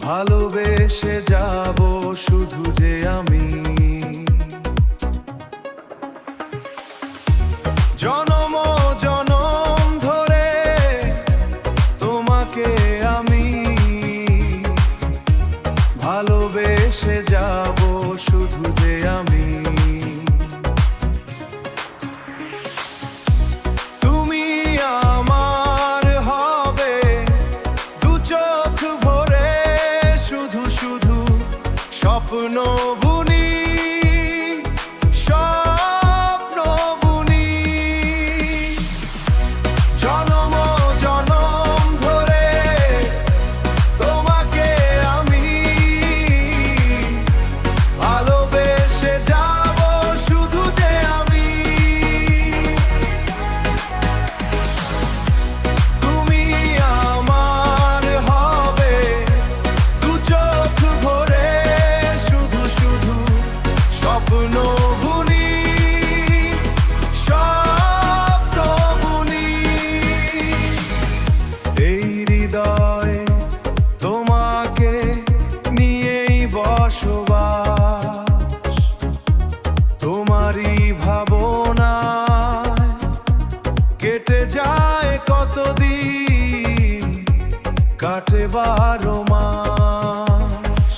ভালোবেসে যাব শুধু যে আমি। জনম জনম ধরে তোমাকে আমি ভালোবেসে যাব শুধু যে আমি। তুমি আমার হবে দু চোখ ভরে, শুধু শুধু স্বপ্ন বুনি, স্বপ্ন বুনি। জনম জনম ধরে তোমাকে আমি ভালোবেসে যাব শুধু যে আমি। তুমি আমার হবে দু চোখ ভরে, শুধু শুধু স্বপ্ন বুনি, স্বপ্ন বুনি। এই হৃদয়ে তোমাকে নিয়েই বসবাস, তোমারই ভাবনায় কেটে যায় কতদিন, কাটে 12 মাস।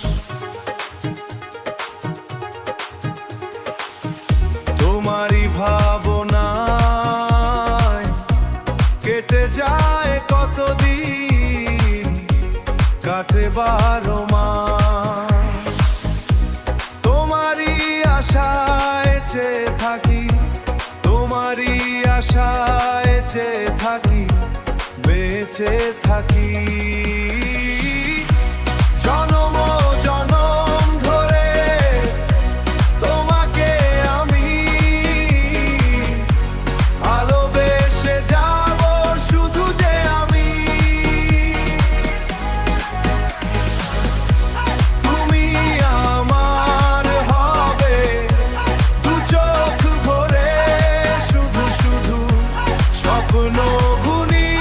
তোমারই ভাবনায় কেটে যায় কতদিন, কাটে 12 মাস। তোমারই আশায় চেয়ে থাকি, তোমারই আশায় চেয়ে থাকি, বেঁচে থাকি। জনম জনম ধরে তোমাকে আমি ভালোবেসে যাব শুধু যে আমি। তুমি আমার হবে দু চোখ ভরে, শুধু শুধু স্বপ্ন বুনি,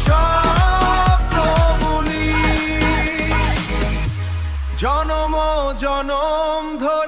স্বপ্ন বুনি। জনম জনম ধরে